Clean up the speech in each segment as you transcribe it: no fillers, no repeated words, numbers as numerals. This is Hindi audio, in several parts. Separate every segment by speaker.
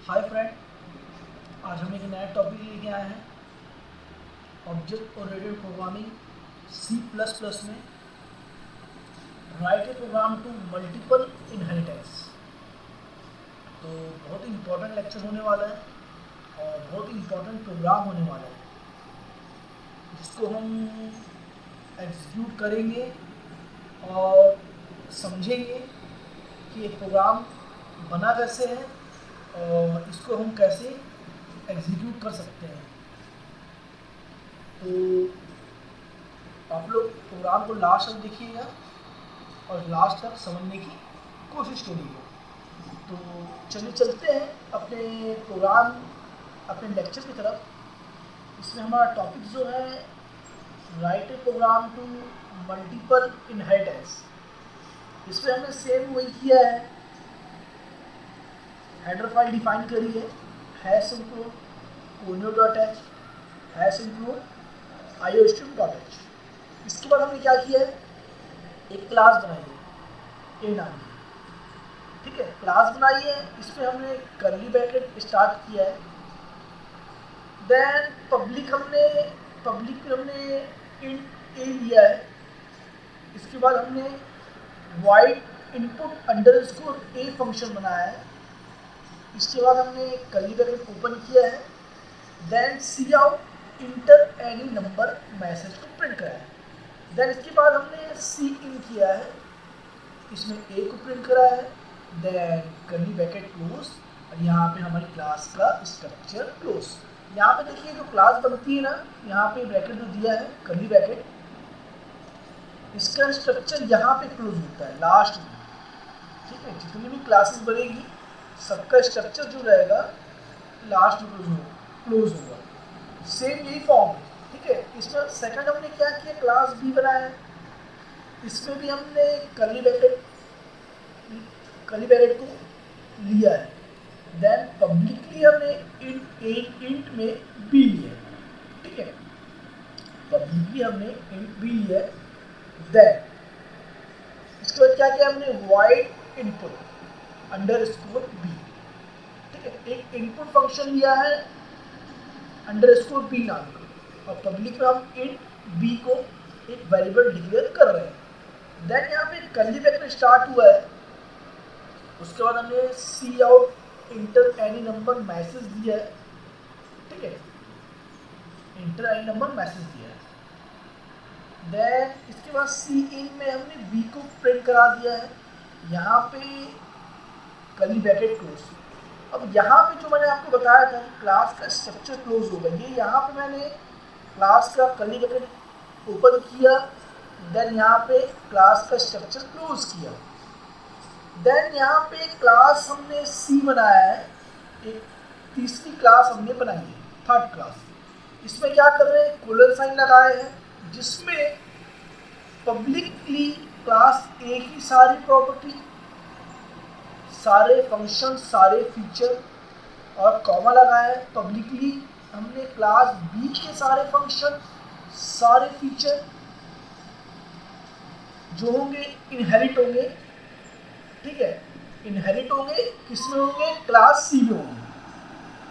Speaker 1: हाय फ्रेंड, आज हम एक नया टॉपिक लेके आए हैं। ऑब्जेक्ट ओरिएंटेड प्रोग्रामिंग C++ में write a program to multiple inheritance. तो बहुत ही इम्पोर्टेंट लेक्चर होने वाला है और बहुत ही इम्पोर्टेंट प्रोग्राम होने वाला है, जिसको हम एग्जीक्यूट करेंगे और समझेंगे कि ये प्रोग्राम बना कैसे है और इसको हम कैसे एग्जीक्यूट कर सकते हैं। तो आप लोग प्रोग्राम को लास्ट तक देखिएगा और लास्ट तक समझने की कोशिश करिएगा। तो चलिए चलते हैं अपने प्रोग्राम, अपने लेक्चर की तरफ। इसमें हमारा टॉपिक जो है write a program to multiple inheritance. इसमें हमने सेम वही किया है, हेडर फाइल डिफाइन करी है, hash include conio.h, hash include iostream.h। इसके बाद हमने क्या किया है, एक क्लास बनाई है ए नाम की। ठीक है, क्लास बनाई है, इसमें हमने कर्ली ब्रैकेट स्टार्ट किया है। देन पब्लिक में हमने इंट ए लिया है। इसके बाद हमने wide input underscore A function बनाया है। इसके बाद हमने कर्ली ब्रैकेट ओपन किया है। Then cout enter any number message को प्रिंट कराया है। देन इसके बाद हमने सी इन किया है, इसमें ए को प्रिंट कराया है। देन कर्ली ब्रैकेट क्लोज और यहाँ पे हमारी क्लास का स्ट्रक्चर क्लोज। यहाँ पे देखिए जो क्लास बनती है ना, यहाँ पे ब्रैकेट जो दिया है कर्ली ब्रैकेट, इसका स्ट्रक्चर यहाँ पे क्लोज होता है लास्ट में। ठीक है, जितनी भी क्लासेस बनेगी सबका स्ट्रक्चर जो रहेगा लास्ट में क्लोज होगा। सेम यही फॉर्म है। ठीक है, इसमें सेकंड हमने क्या किया, क्लास बी बनाया है। इसमें भी हमने कर्ली ब्रैकेट को लिया है। देन पब्लिकली हमने इंट में बी लिया है। ठीक है, पब्लिकली हमने इंट बी लिया है। देन इसके बाद क्या किया हमने, वाइड इनपुट अंडरस्कोर बी। ठीक है, एक इनपुट फंक्शन लिया है अंडरस्कोर बी नाम का, और पब्लिक में हम इंट बी को एक वेरिएबल डिक्लेयर कर रहे हैं। देन यहाँ पे कर्ली ब्रैकेट स्टार्ट हुआ है। उसके बाद हमने cout enter any number message दिया है। ठीक है, इंटर एनी नंबर मैसेज दिया है। देन इसके बाद सी इन में हमने बी को प्रिंट करा दिया है। यहाँ पे कर्ली ब्रैकेट क्लोज। अब यहाँ पे जो मैंने आपको बताया था कि क्लास का स्ट्रक्चर क्लोज होगा, ये यहाँ पे मैंने क्लास का कर्ली ब्रैकेट ओपन किया। देन यहाँ पे क्लास का स्ट्रक्चर क्लोज किया। देन यहाँ पे क्लास हमने सी बनाया है, एक तीसरी क्लास हमने बनाई है, थर्ड क्लास। इसमें क्या कर रहे हैं, कोलन साइन लगाए हैं, जिसमें पब्लिकली क्लास ए की सारी प्रॉपर्टी, सारे फंक्शन, सारे फीचर और कॉमा लगाया है। पब्लिकली हमने क्लास बी के सारे फंक्शन, सारे फीचर जो होंगे इनहेरिट होंगे। ठीक है, इनहेरिट होंगे, किसमें होंगे, क्लास सी में होंगे।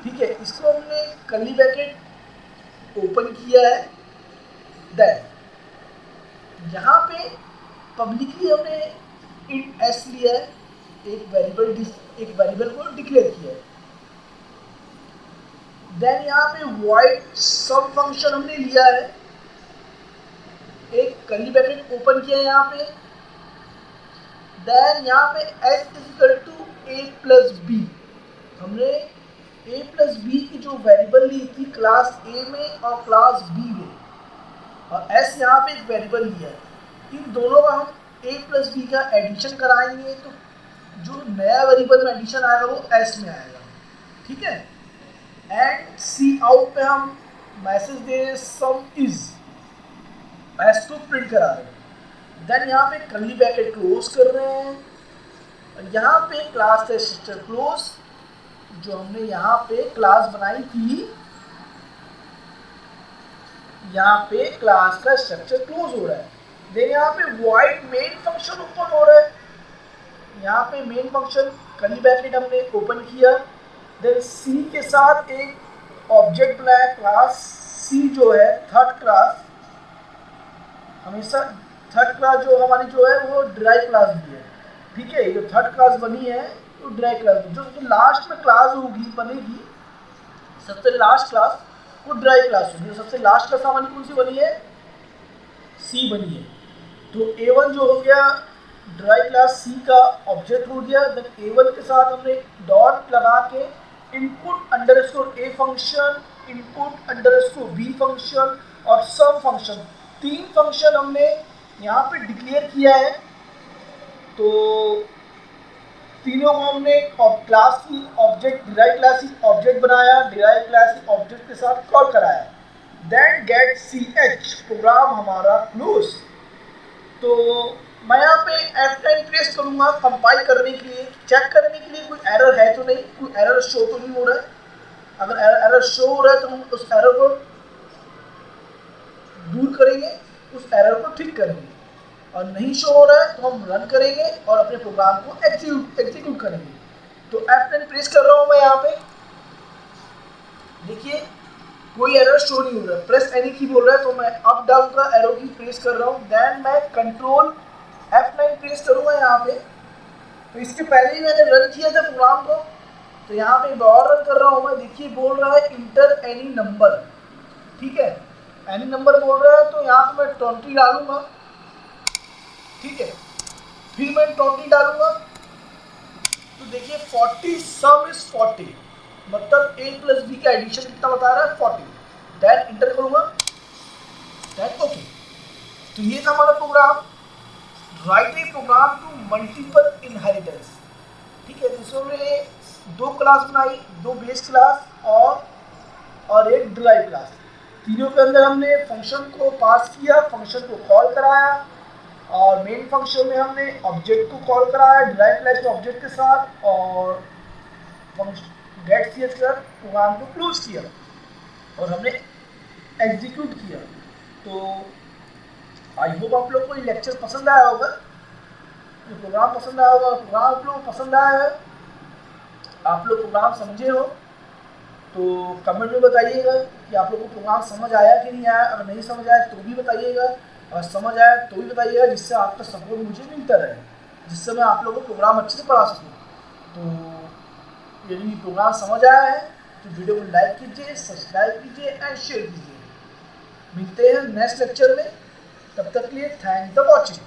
Speaker 1: ठीक है, इसको हमने कर्ली ब्रैकेट ओपन किया है। देन यहाँ पे पब्लिकली हमने इंट एस लिया है, एक वेरिएबल को डिक्लेयर किया है। देन यहाँ पे वॉइड सब फंक्शन हमने लिया है, एक कर्ली ब्रैकेट ओपन किया है यहाँ पे। देन यहाँ पे s equal to a plus B, हमने a प्लस बी की जो वेरिएबल ली थी क्लास a में और क्लास b में, और s यहाँ पे एक वेरिएबल लिया है। इन दोनों का हम a प्लस बी का एडिशन कराएंगे, तो जो नया वेरिएबल में एडिशन आएगा वो s में आएगा। ठीक है, एंड सी आउट पे हम मैसेज दे रहे सम इज, s को प्रिंट करा रहे हैं। देन यहाँ पे कर्ली ब्रैकेट क्लोज कर रहे हैं, और यहाँ पे क्लास का स्ट्रक्चर क्लोज, जो हमने यहाँ पे क्लास बनाई थी, यहाँ पे क्लास का स्ट्रक्चर क्लोज हो रहा है। देन यहाँ पे वॉइड मेन फंक्शन ओपन हो रहा है। यहाँ पे मेन फंक्शन कर्ली ब्रैकेट हमने ओपन किया। देन सी के साथ एक ऑब्जेक्ट बनाया क्लास सी जो है थर्ड क्लास, हमेशा थर्ड क्लास जो हमारी जो है वो ड्राइव क्लास भी है, ठीक है। जो थर्ड क्लास बनी है वो ड्राइव क्लास, जो लास्ट में क्लास होगी बनेगी सबसे लास्ट क्लास वो ड्राइव क्लास होगी। सबसे लास्ट क्लास हमारी कौन सी बनी है, सी बनी है। तो A1 जो हो गया ड्राइव क्लास सी का ऑब्जेक्ट हो गया। देन A1 के साथ हमने डॉट लगा के input underscore A function, input underscore B function और सम फंक्शन, तीन फंक्शन हमने यहाँ पे डिक्लेयर किया है। तो तीनों को हमने क्लास की ऑब्जेक्ट डिराइव क्लास की ऑब्जेक्ट बनाया, डिराइव क्लास की ऑब्जेक्ट के साथ कॉल कराया। Then get C H, program हमारा क्लोज। तो मैं यहाँ पे F9 प्रेस करूँगा कंपाइल करने के लिए, चेक करने के लिए कोई एरर है तो नहीं, कोई एरर शो तो नहीं हो रहा है। अगर एरर शो हो रहा है तो हम उस एरर को दूर करेंगे, उस एरर को ठीक करेंगे, और नहीं शो हो रहा है तो हम रन करेंगे और अपने प्रोग्राम को एग्जीक्यूट करेंगे। तो F9 प्रेस कर रहा हूँ मैं यहाँ पे, देखिए कोई एरर शो नहीं हो रहा है। प्रेस एनी की बोल रहा है तो मैं अप डाउन का एरो की प्रेस कर रहा हूँ। देन मैं कंट्रोल F9 प्रेस करूँगा यहाँ पे। तो इसके पहले ही मैंने रन किया था प्रोग्राम को, तो यहाँ पे और रन कर रहा हूँ मैं। देखिए बोल रहा है इंटर एनी नंबर, ठीक है, एनी नंबर बोल रहा है। तो यहाँ पे मैं 20 डालूंगा, ठीक है, फिर मैं 20 डालूंगा। तो देखिए 40 सम इज 40, मतलब a प्लस बी का एडिशन कितना बता रहा है 40। देन इंटर करूंगा, देन ओके। तो ये था हमारा program, write a program to multiple inheritance, ठीक है। जिसमें हमने दो क्लास बनाई, दो बेस क्लास और एक डिराइव क्लास। तीनों के अंदर हमने फंक्शन को पास किया, फंक्शन को कॉल कराया, और मेन फंक्शन में हमने ऑब्जेक्ट को कॉल कराया डिराइव क्लास के ऑब्जेक्ट के साथ, और गेट सी एच कर प्रोग्राम को क्लोज किया और हमने एग्जीक्यूट किया। तो आई होप आप लोग को ये लेक्चर पसंद आया होगा, ये प्रोग्राम पसंद आया होगा। प्रोग्राम आप लोग को पसंद आया है, आप लोग प्रोग्राम समझे हो तो कमेंट में बताइएगा कि आप लोग को प्रोग्राम समझ आया कि नहीं आया। अगर नहीं समझ आया तो भी बताइएगा, और समझ आया तो भी बताइएगा, जिससे आपका सपोर्ट मुझे मिलता रहे, जिससे मैं आप लोगों को प्रोग्राम अच्छे से पढ़ा सकूँ। तो यदि प्रोग्राम समझ आया है तो वीडियो को लाइक कीजिए, सब्सक्राइब कीजिए एंड शेयर कीजिए। मिलते हैं नेक्स्ट लेक्चर में, तब तक के लिए थैंक्स फॉर वॉचिंग।